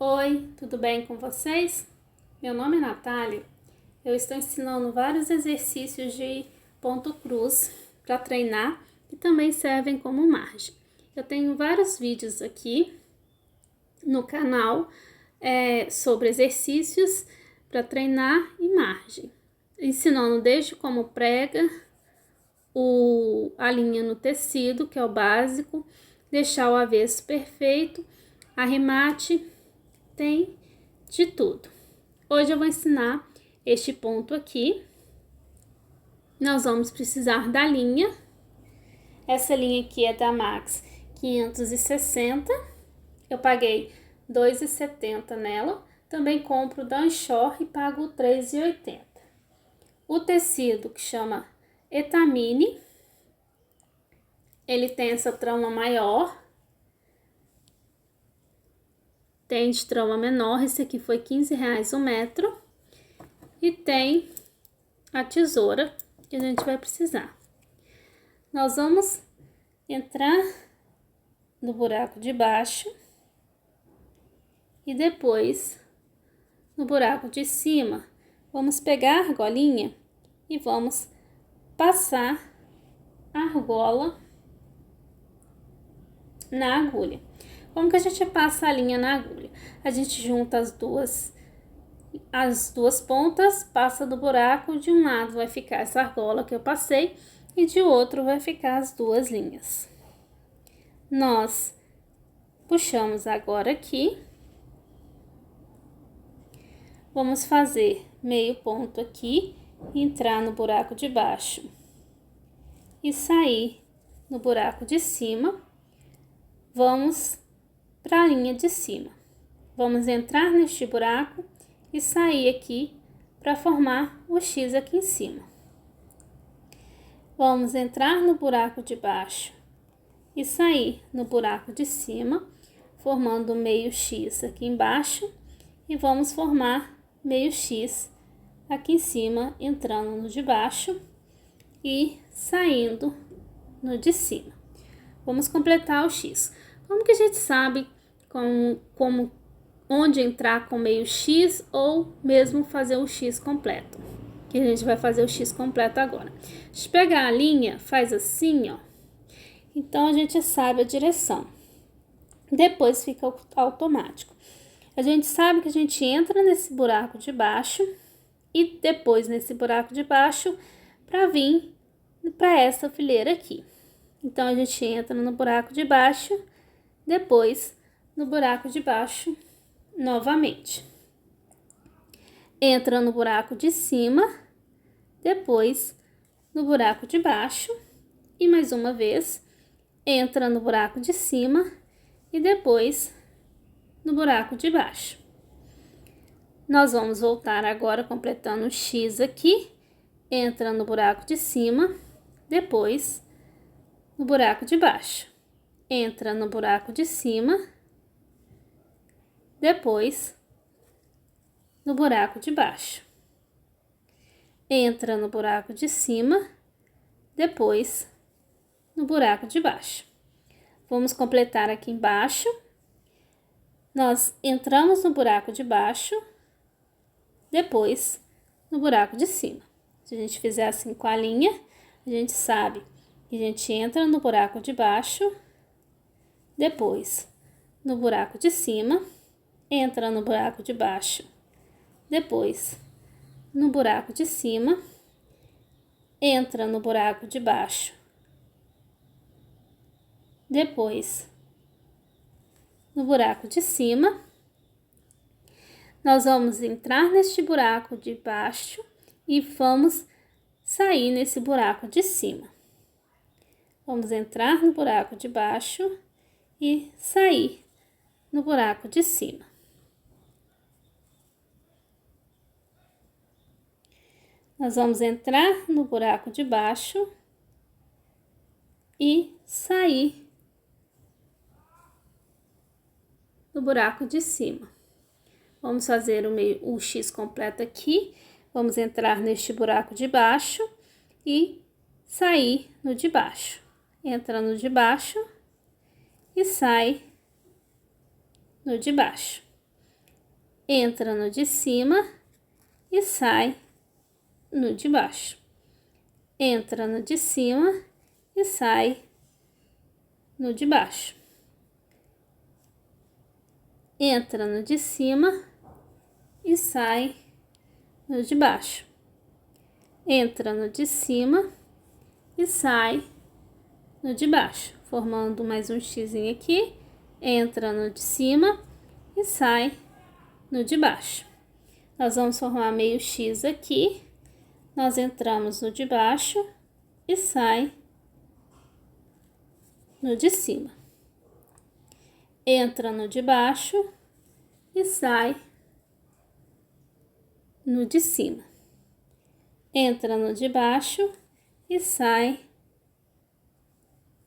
Oi, tudo bem com vocês? Meu nome é Natália. Eu estou ensinando vários exercícios de ponto cruz para treinar e também servem como margem. Eu tenho vários vídeos aqui no canal sobre exercícios para treinar e margem, ensinando desde como prega a linha no tecido, que é o básico, deixar o avesso perfeito, arremate, tem de tudo. Hoje eu vou ensinar este ponto aqui. Nós vamos precisar da linha. Essa linha aqui é da Max 560. Eu paguei R$ 2,70 nela. Também compro da Anchor e pago R$ 3,80. O tecido que chama Etamine. Ele tem essa trama maior. Tem de trama menor, esse aqui foi R$15 o metro. E tem a tesoura que a gente vai precisar. Nós vamos entrar no buraco de baixo e depois no buraco de cima. Vamos pegar a argolinha e vamos passar a argola na agulha. Como que a gente passa a linha na agulha? A gente junta as duas pontas, passa do buraco, de um lado vai ficar essa argola que eu passei e de outro vai ficar as duas linhas. Nós puxamos agora aqui, vamos fazer meio ponto aqui, entrar no buraco de baixo e sair no buraco de cima. Vamos para a linha de cima. Vamos entrar neste buraco e sair aqui para formar o X aqui em cima. Vamos entrar no buraco de baixo e sair no buraco de cima, formando meio X aqui embaixo, e vamos formar meio X aqui em cima, entrando no de baixo e saindo no de cima. Vamos completar o X. Como que a gente sabe onde entrar com meio X ou mesmo fazer o X completo? Que a gente vai fazer o X completo agora. A gente pega a linha, faz assim, ó. Então, a gente sabe a direção. Depois fica automático. A gente sabe que a gente entra nesse buraco de baixo e depois nesse buraco de baixo para vir para essa fileira aqui. Então, a gente entra no buraco de baixo, depois no buraco de baixo novamente. Entra no buraco de cima, depois no buraco de baixo e mais uma vez entra no buraco de cima e depois no buraco de baixo. Nós vamos voltar agora completando o X aqui, entra no buraco de cima, depois no buraco de baixo, entra no buraco de cima, depois no buraco de baixo, entra no buraco de cima, depois no buraco de baixo. Vamos completar aqui embaixo. Nós entramos no buraco de baixo, depois no buraco de cima. Se a gente fizer assim com a linha, a gente sabe que a gente entra no buraco de baixo, depois no buraco de cima, entra no buraco de baixo, depois no buraco de cima, entra no buraco de baixo, depois no buraco de cima. Nós vamos entrar neste buraco de baixo e vamos sair nesse buraco de cima. Vamos entrar no buraco de baixo e sair no buraco de cima. Nós vamos entrar no buraco de baixo e sair no buraco de cima. Vamos fazer o X completo aqui. Vamos entrar neste buraco de baixo e sair no de baixo. Entra no de baixo e sai no de baixo. entra no de cima e sai no de baixo. Entra no de cima e sai no de baixo. Entra no de cima e sai no de baixo. Entra no de cima e sai no de baixo, formando mais um xizinho aqui. Entra no de cima e sai no de baixo. Nós vamos formar meio X aqui. Nós entramos no de baixo e sai no de cima. Entra no de baixo e sai no de cima. Entra no de baixo e sai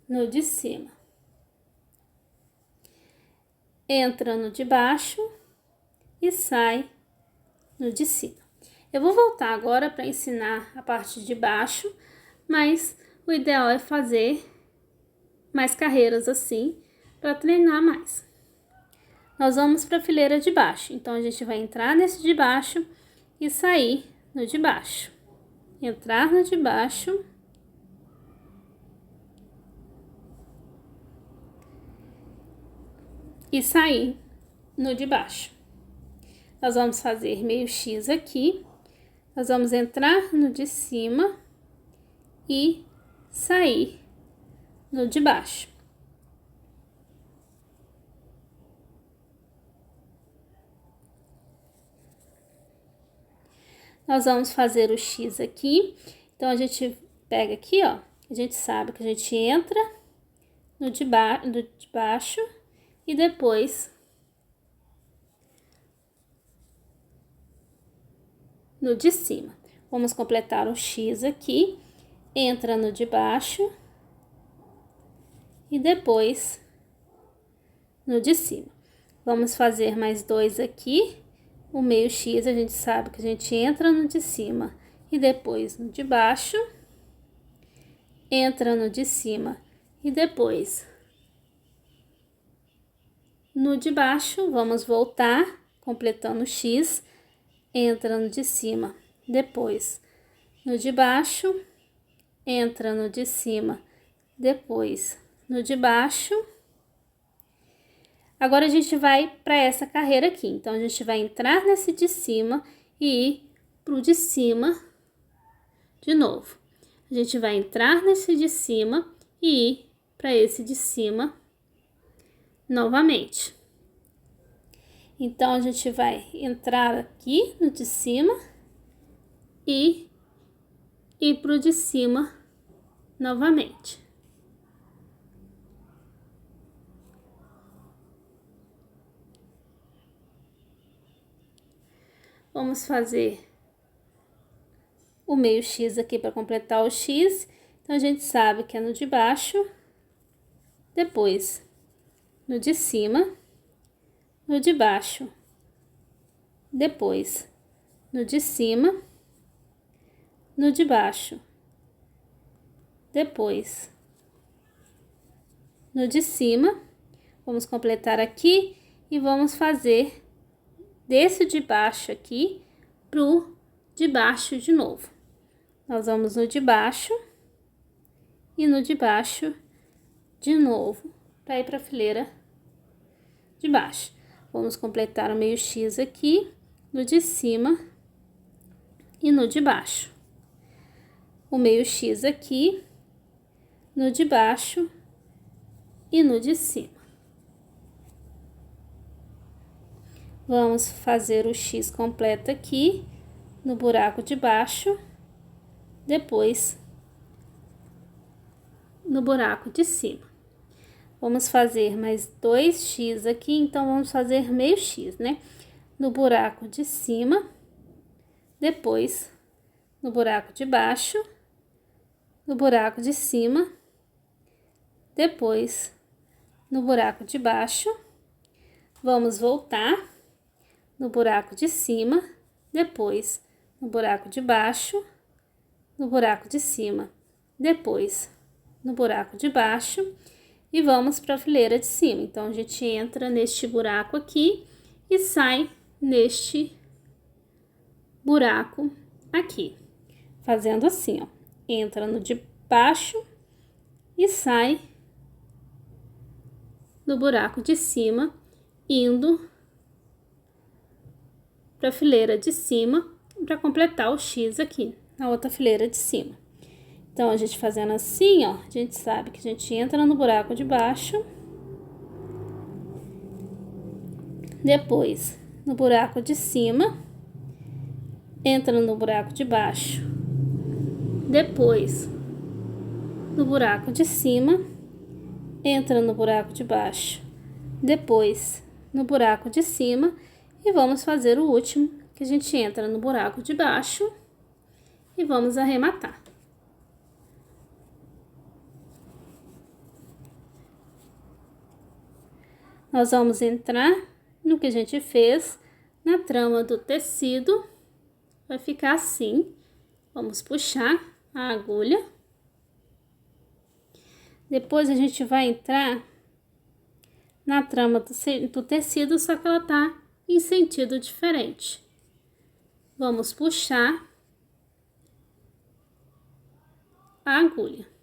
no de cima. Entra no de baixo e sai no de cima. Eu vou voltar agora para ensinar a parte de baixo, mas o ideal é fazer mais carreiras assim, para treinar mais. Nós vamos para a fileira de baixo, então a gente vai entrar nesse de baixo e sair no de baixo. Entrar no de baixo e sair no de baixo. Nós vamos fazer meio X aqui. Nós vamos entrar no de cima e sair no de baixo. Nós vamos fazer o X aqui. Então, a gente pega aqui, ó. A gente sabe que a gente entra no de baixo e depois no de cima. Vamos completar o X aqui. Entra no de baixo e depois no de cima. Vamos fazer mais dois aqui. O meio X, a gente sabe que a gente entra no de cima e depois no de baixo. Entra no de cima e depois no de baixo. Vamos voltar, completando o X. Entra no de cima, depois no de baixo. Entra no de cima, depois no de baixo. Agora, a gente vai para essa carreira aqui. Então, a gente vai entrar nesse de cima e ir pro de cima de novo. A gente vai entrar nesse de cima e ir para esse de cima novamente. Então, a gente vai entrar aqui no de cima e ir pro de cima novamente. Vamos fazer o meio X aqui para completar o X. Então, a gente sabe que é no de baixo, depois no de cima, no de baixo, depois no de cima, no de baixo, depois no de cima. Vamos completar aqui e vamos fazer desse de baixo aqui pro de baixo de novo. Nós vamos no de baixo e no de baixo de novo para ir para a fileira de baixo. Vamos completar o meio X aqui no de cima e no de baixo. O meio X aqui no de baixo e no de cima. Vamos fazer o X completo aqui no buraco de baixo, depois no buraco de cima. Vamos fazer mais dois X aqui, então vamos fazer meio X, né? No buraco de cima, depois no buraco de baixo, no buraco de cima, depois no buraco de baixo. Vamos voltar no buraco de cima, depois no buraco de baixo, no buraco de cima, depois no buraco de baixo e vamos para a fileira de cima. Então, a gente entra neste buraco aqui e sai neste buraco aqui, fazendo assim, ó, entra no de baixo e sai do buraco de cima, indo para a fileira de cima para completar o X aqui na outra fileira de cima. Então, a gente fazendo assim, ó, a gente sabe que a gente entra no buraco de baixo, depois no buraco de cima, entra no buraco de baixo, depois no buraco de cima, entra no buraco de baixo, depois no buraco de cima e vamos fazer o último, que a gente entra no buraco de baixo e vamos arrematar. Nós vamos entrar no que a gente fez na trama do tecido, vai ficar assim. Vamos puxar a agulha. Depois a gente vai entrar na trama do tecido, só que ela tá em sentido diferente. Vamos puxar a agulha.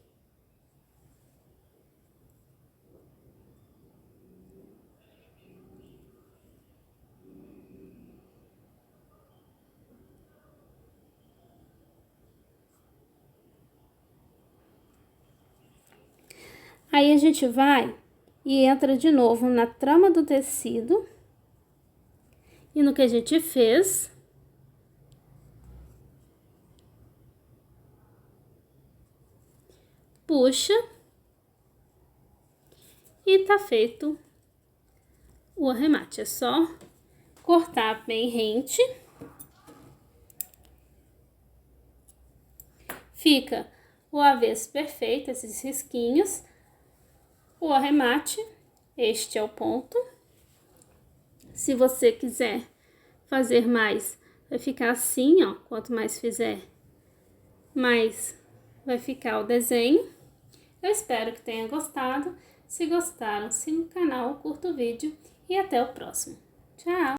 Aí a gente vai e entra de novo na trama do tecido e no que a gente fez. Puxa e tá feito o arremate. É só cortar bem rente. Fica o avesso perfeito, esses risquinhos. O arremate, este é o ponto. Se você quiser fazer mais, vai ficar assim, ó. Quanto mais fizer, mais vai ficar o desenho. Eu espero que tenha gostado. Se gostaram, siga o canal, curta o vídeo e até o próximo. Tchau!